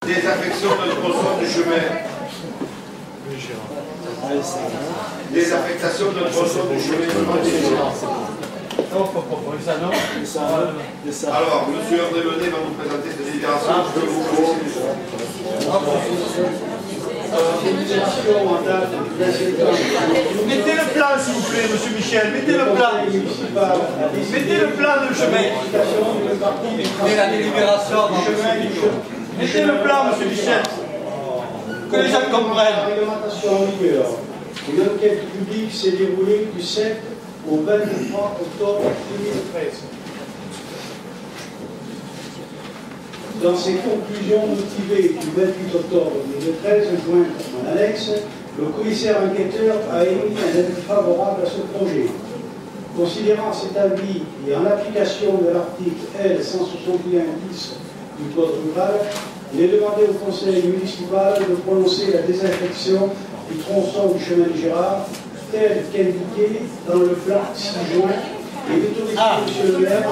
Désaffection de tronçon du chemin. Désaffectation de tronçon du chemin. Alors, M. André Menet va nous présenter cette délibération. Je peux vous mettez le plan, s'il vous plaît, M. Michel. Mettez le plan. Mettez le plan de chemin. Et la délibération du chemin. Mettez le plan, M. Michel. Que les gens comprennent. La réglementation en vigueur. Une enquête publique s'est déroulée du 7 au 23 octobre 2013. Dans ses conclusions motivées du 28 octobre 2013, jointes en annexe, le commissaire enquêteur a émis un avis favorable à ce projet. Considérant cet avis et en application de l'article L. 161-10 du Code rural, il est demandé au conseil municipal de prononcer la désaffection du tronçon du chemin de Girard tel qu'indiqué dans le plan 6 juin et d'autoriser monsieur le maire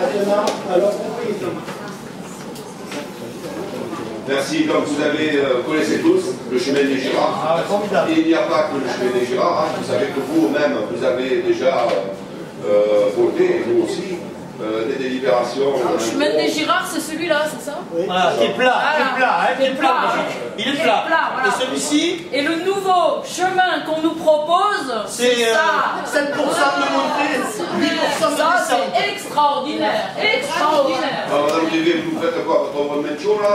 attenant à leur propriété. Merci. Donc vous connaissez tous le chemin des Girards. Et il n'y a pas que le chemin des Girards. Vous savez que vous-même, vous avez déjà voté, et nous aussi, des délibérations. Le chemin des Girards, c'est celui-là, c'est ça? Oui. Voilà, qui est plat, qui est plat, hein, qui est plat. Il est plat. Voilà. Et celui-ci? Et le nouveau chemin qu'on nous propose, c'est ça. 7% de montée, 8% de descente. Ça, c'est extraordinaire. Extraordinaire. Alors, Madame Rivet, vous faites quoi? Votre one man show là?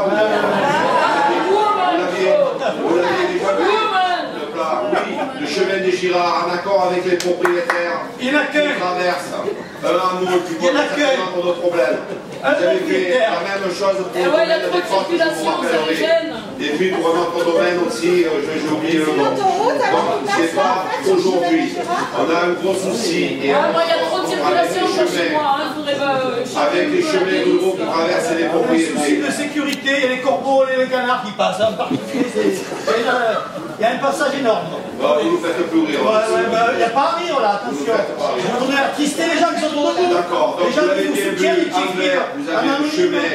Vous l'aviez déjà vu? Le plat, oui, le chemin des Girards, en accord avec les propriétaires qui traversent un hameau qui pose certainement pour nos problèmes. Vous avez fait la même chose pour le domaine de défense, vous vous rappellerez. Et puis pour un autre domaine aussi, j'ai oublié le nom. Donc, c'est pas aujourd'hui. On a un gros souci. Et moi, il y a trop de circulation chez moi. Avec les chemins ruraux qui traversent les propriétés. Souci de sécurité, il y a les corbeaux et les canards qui passent. En particulier, il y a un passage énorme. Bon, vous nous faites plus rire. Il n'y a pas à rire là, attention. Je voudrais attrister les gens qui sont autour de nous. D'accord, donc les gens vous avez qui nous bien soutiennent vu, et qui écrivent. vous avez le chemin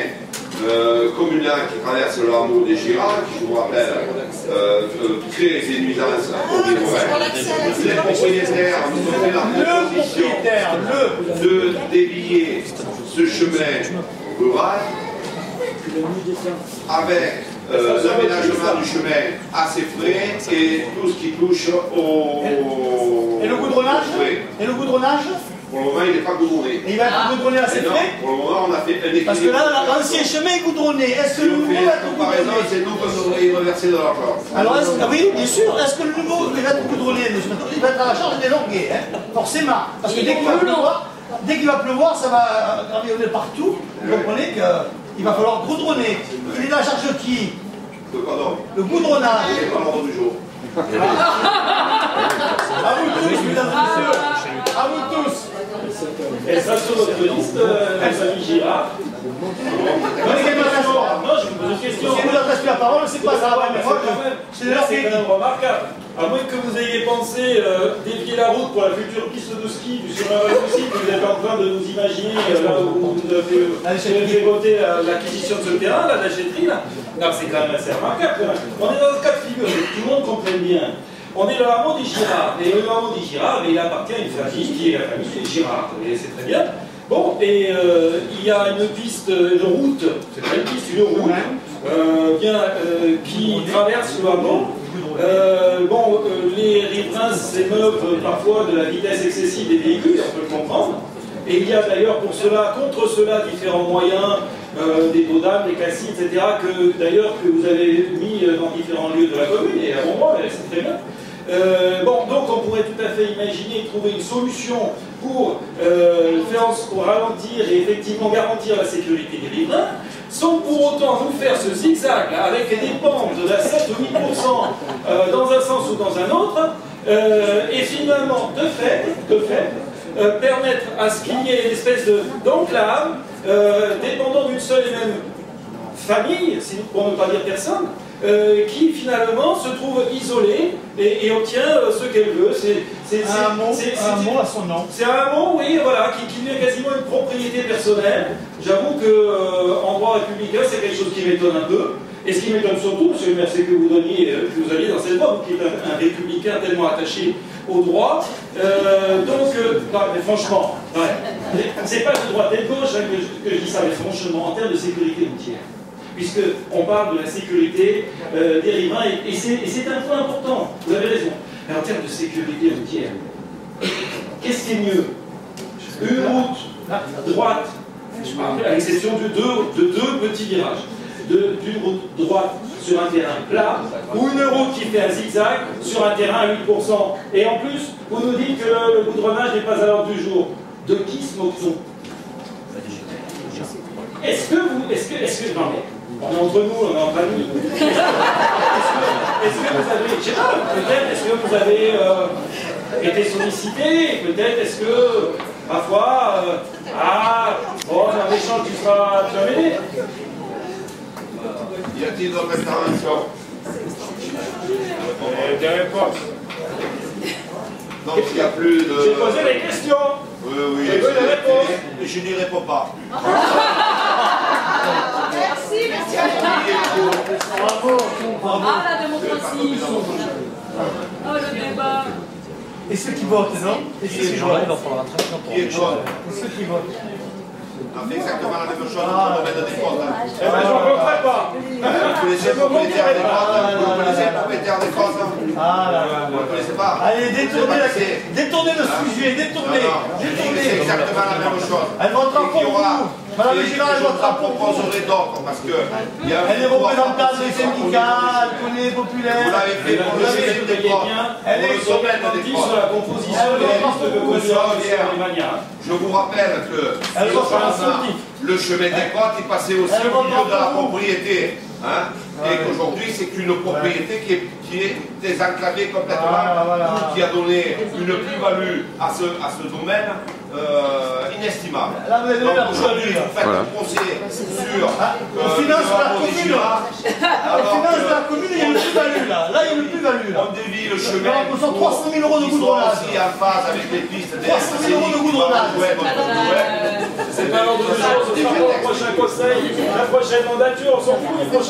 communal qui traverse le hameau des Girards, qui, je vous rappelle, crée des nuisances aux riverains. Les propriétaires nous ont fait la proposition de dévier ce chemin rural avec l'aménagement du chemin à ses frais et tout ce qui touche au... Et le goudronnage? Oui. Et le goudronnage? Pour le moment, il n'est pas goudronné. Et il va être goudronné à ses frais? Pour le moment, on a fait un équilibre. Parce que là, l'ancien chemin est goudronné. Est-ce que le nouveau va être goudronné? C'est nous qui devrions reverser de l'argent. Alors, oui, bien sûr. Est-ce que le nouveau il va être goudronné? Il va être à la charge des longuets, hein, forcément. Parce que dès qu'il va pleuvoir, ça va gravillonner partout. Vous comprenez qu'il va falloir goudronner. Il est à la charge de qui? De quoi donc? Le goudronnage. Il n'est pas l'ordre du jour. À vous tous, mesdames et messieurs. À vous tous. Elle sera sur notre liste, Anne-Sophie Girard. Non, je vous pose une question. Si vous n'adressez plus la parole, c'est pas grave. C'est quand même remarquable. À moins que vous ayez pensé dévier la route pour la future piste de ski du chemin aussi, que vous êtes en train de nous imaginer là où vous avez voté l'acquisition de ce terrain, la déchetterie là. Non, c'est quand même assez remarquable. On est dans ce cas de figure, que tout le monde comprenne bien. On est dans le hameau des Girards. Et le hameau des Girards, il appartient à une famille qui est la famille des Girards. Et c'est très bien. Bon, et il y a une piste, une route, c'est pas une piste, une route, qui traverse le hameau. Les riverains s'émeuvent parfois de la vitesse excessive des véhicules, on peut le comprendre. Et il y a d'ailleurs pour cela, contre cela, différents moyens, des taux d'âme, des classis, etc., que vous avez mis dans différents lieux de la commune, et à bon droit, c'est très bien. Donc on pourrait tout à fait imaginer trouver une solution pour ralentir et effectivement garantir la sécurité des riverains, sans pour autant nous faire ce zigzag là, avec des pentes de 7 ou 8% dans un sens ou dans un autre, et finalement, de fait, permettre à ce qu'il y ait une espèce d'enclave dépendant d'une seule et même famille, pour ne pas dire personne, qui finalement se trouve isolée et obtient ce qu'elle veut. C'est un mot à son nom. C'est un mot, oui, voilà, qui devient quasiment une propriété personnelle. J'avoue qu'en droit républicain, c'est quelque chose qui m'étonne un peu. Et ce qui m'étonne surtout, M. le maire, c'est que vous alliez dans cette voie, vous qui êtes un républicain tellement attaché au droit. Non, mais franchement, ouais, c'est pas de droite et de gauche hein, que je dis ça, mais franchement, en termes de sécurité routière, puisqu'on parle de la sécurité des riverains, et c'est un point important, vous avez raison. Mais en termes de sécurité routière, qu'est-ce qui est mieux? Une route droite, à l'exception de deux petits virages, d'une route droite sur un terrain plat, ou une route qui fait un zigzag sur un terrain à 8%. Et en plus, vous nous dites que le goudronnage n'est pas à l'ordre du jour. De qui se moque-t-on? Est-ce que, non mais, on est entre nous, on est en famille. Est-ce que vous avez, je sais pas, peut-être, est-ce que vous avez été sollicité? Peut-être, est-ce que, parfois, bon, en échange, tu vas m'aider. Y a-t-il d'autres interventions? Des réponses. Donc il n'y a plus de... J'ai posé des questions. Oui, je veux des réponses. Je n'y réponds pas. Merci, monsieur. Bravo. Ah, la démocratie. Ah, le débat. Et ceux qui votent, non? Et ceux qui votent. Qui est contre? Et ceux qui votent. On fait exactement la même chose dans le domaine des comptes. Eh ben, je ne comprends pas. Vous connaissez le propriétaire des comptes? Vous connaissez le propriétaire des comptes? Ah là. Vous ne le connaissez pas? Allez, détournez le sujet, détournez. C'est exactement la même chose. Elle votera pour vous. Madame le Girard, elle votera pour vous. proposerai d'autres parce que... Elle est représentante des syndicats, elle connaît les populaires. Vous l'avez fait pour le domaine des comptes. Elle est sur la composition des listes de communes. Je vous rappelle que le chemin des comptes est passé aussi au milieu de la propriété. Hein, et qu'aujourd'hui c'est une propriété qui est désenclavée complètement, qui a donné une plus-value à ce domaine inestimable. Donc aujourd'hui vous faites un procès sur au finance de la commune. Au finance de la commune, il y a une plus-value là. Là, il y a une plus-value là. On dévie le chemin. On sent 300 000 € de goudronnage. Aussi en phase avec les pistes des 300 000 € de goudronnage. C'est pas l'ordre de choses, ce sera pour le prochain conseil, la prochaine mandature, on s'en fout du prochain.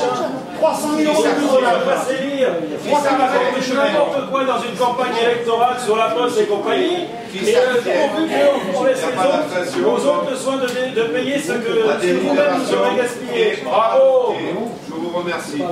300 000 € de goudronnage. On va pas lire. Je n'importe quoi dans une campagne électorale sur la poste et compagnie. Et pourvu qu'on laisse aux autres le soin de payer ce que vous-même vous aurez gaspillé. Bravo! Je vous remercie.